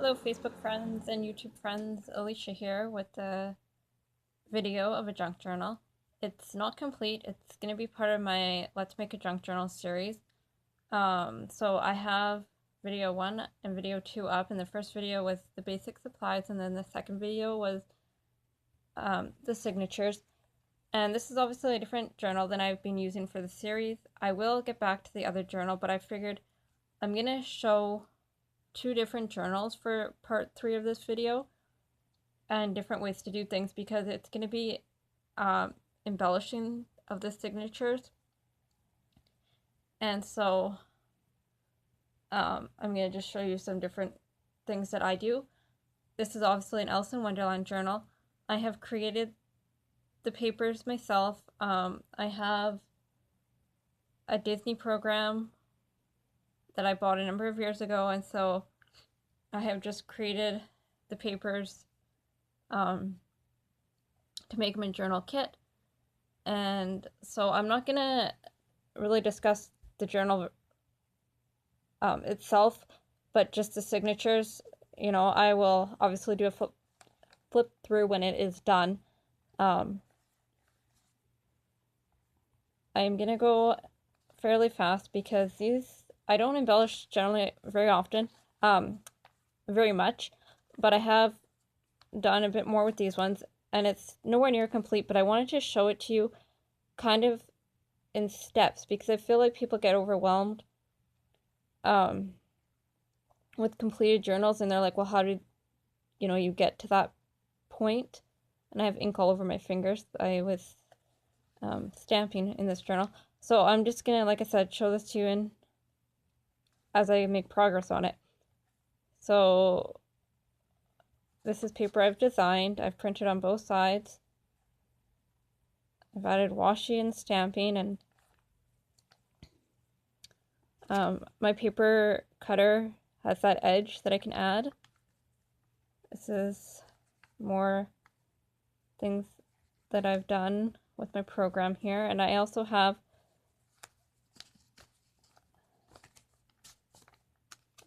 Hello Facebook friends and YouTube friends, Alicia here with a video of a junk journal. It's not complete, it's going to be part of my Let's Make a Junk Journal series. So I have video 1 and video 2 up, and the first video was the basic supplies, and then the second video was the signatures. And this is obviously a different journal than I've been using for the series. I will get back to the other journal, but I figured I'm going to show 2 different journals for part 3 of this video and different ways to do things, because it's going to be embellishing of the signatures. And so I'm going to just show you some different things that I do. This is obviously an Alice in Wonderland journal. I have created the papers myself. I have a Disney program that I bought a number of years ago, and so I have just created the papers to make my journal kit. And so I'm not gonna really discuss the journal itself, but just the signatures. You know, I will obviously do a flip through when it is done. I am gonna go fairly fast because these, I don't embellish generally very often, very much, but I have done a bit more with these ones, and it's nowhere near complete, but I wanted to show it to you kind of in steps, because I feel like people get overwhelmed with completed journals, and they're like, well, how did you get to that point? And I have ink all over my fingers. I was stamping in this journal. So I'm just gonna, like I said, show this to you as I make progress on it. So this is paper I've designed. I've printed on both sides. I've added washi and stamping, and my paper cutter has that edge that I can add. This is more things that I've done with my program here, and I also have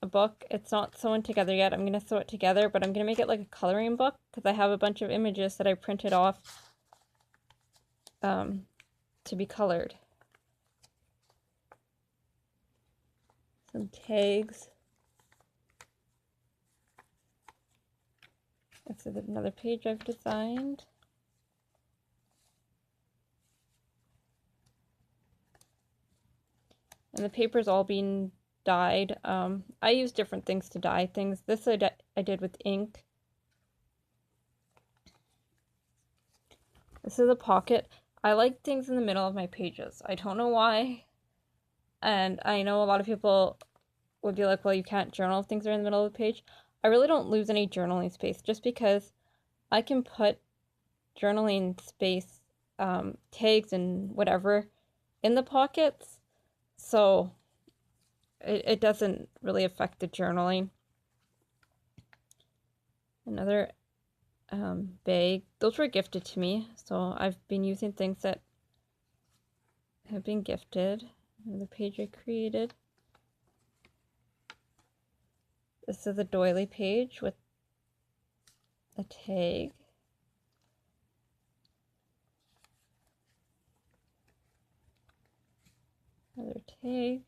a book. It's not sewn together yet. I'm going to sew it together, but I'm going to make it like a coloring book because I have a bunch of images that I printed off to be colored. Some tags. This is another page I've designed. And the paper's all being dyed. I use different things to dye things. This I did with ink. This is a pocket. I like things in the middle of my pages. I don't know why. And I know a lot of people would be like, well, you can't journal if things are in the middle of the page. I really don't lose any journaling space, just because I can put journaling space, tags and whatever in the pockets. So it doesn't really affect the journaling. Another bag. Those were gifted to me, so I've been using things that have been gifted. Another page I created. This is a doily page with a tag. Another tag.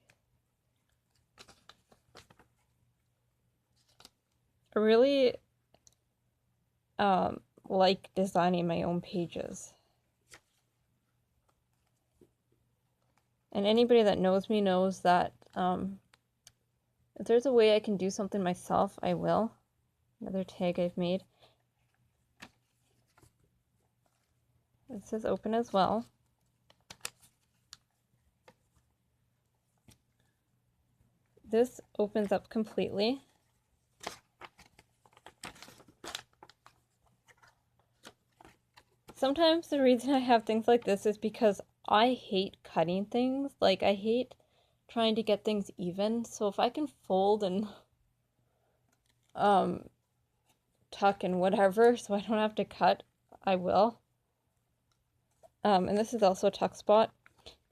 I really like designing my own pages. And anybody that knows me knows that if there's a way I can do something myself, I will. Another tag I've made. This is open as well. This opens up completely. Sometimes the reason I have things like this is because I hate cutting things. Like, I hate trying to get things even. So if I can fold and tuck and whatever so I don't have to cut, I will. And this is also a tuck spot.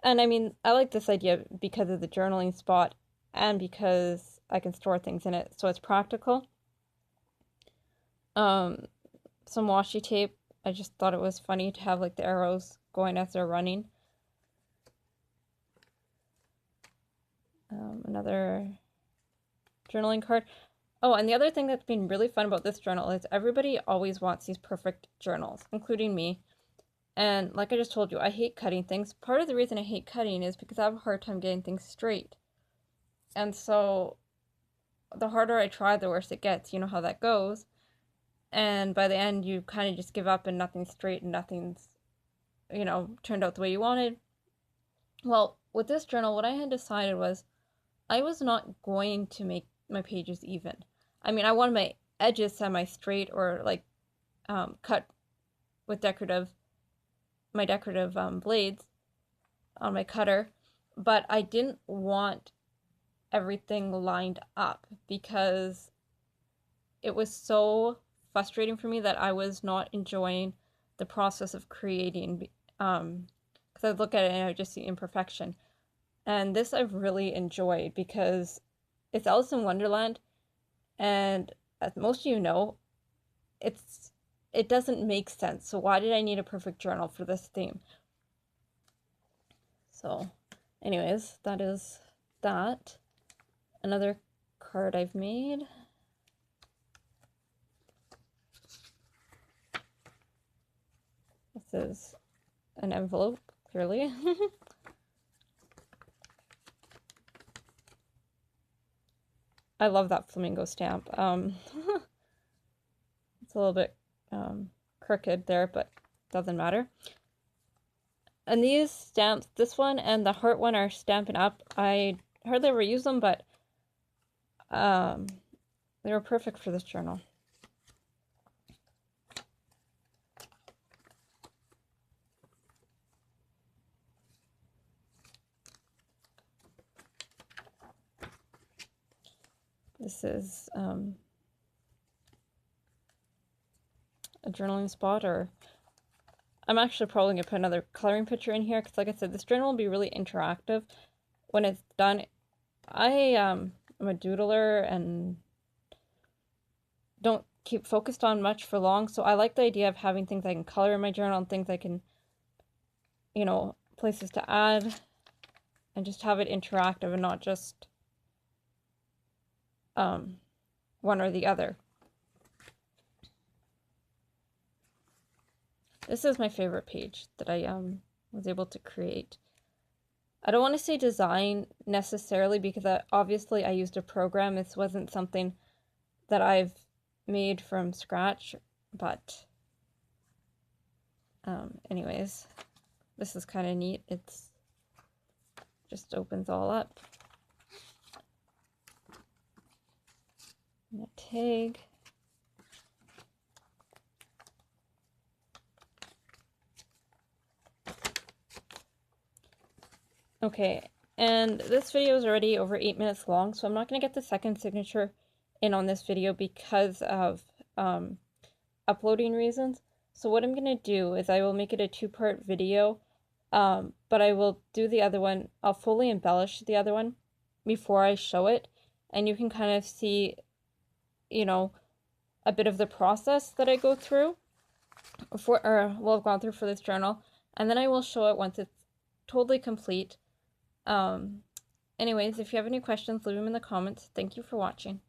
And I mean, I like this idea because of the journaling spot and because I can store things in it, so it's practical. some washi tape. I just thought it was funny to have like the arrows going as they're running. Another journaling card. Oh, and the other thing that's been really fun about this journal is everybody always wants these perfect journals, including me. And like I just told you, I hate cutting things. Part of the reason I hate cutting is because I have a hard time getting things straight. And so the harder I try, the worse it gets. You know how that goes. And by the end, you kind of just give up and nothing's straight and nothing's, you know, turned out the way you wanted. Well, with this journal, what I had decided was I was not going to make my pages even. I mean, I wanted my edges semi-straight or like cut with my decorative blades on my cutter, but I didn't want everything lined up because it was so frustrating for me that I was not enjoying the process of creating, because I'd look at it and I would just see imperfection. And this I've really enjoyed because it's Alice in Wonderland, and as most of you know, it doesn't make sense. So why did I need a perfect journal for this theme? So anyways, that is that. Another card I've made. This is an envelope, clearly. I love that flamingo stamp. It's a little bit crooked there, but doesn't matter. And these stamps, this one and the heart one, are Stampin' Up. I hardly ever use them, but they were perfect for this journal. This is a journaling spot, or I'm actually probably going to put another coloring picture in here because, like I said, this journal will be really interactive when it's done. I am a doodler and don't keep focused on much for long, so I like the idea of having things I can color in my journal and things I can, you know, places to add, and just have it interactive and not just one or the other. This is my favorite page that I was able to create. I don't want to say design necessarily because obviously I used a program. This wasn't something that I've made from scratch, but anyways, this is kind of neat. It's just opens all up. And a tag. Okay, and this video is already over 8 minutes long, so I'm not going to get the second signature in on this video because of uploading reasons. So what I'm going to do is I will make it a 2-part video, but I will do the other one. I'll fully embellish the other one before I show it, and you can kind of see, you know, a bit of the process that I go through or will have gone through for this journal, and then I will show it once it's totally complete. Anyways, if you have any questions, leave them in the comments. Thank you for watching.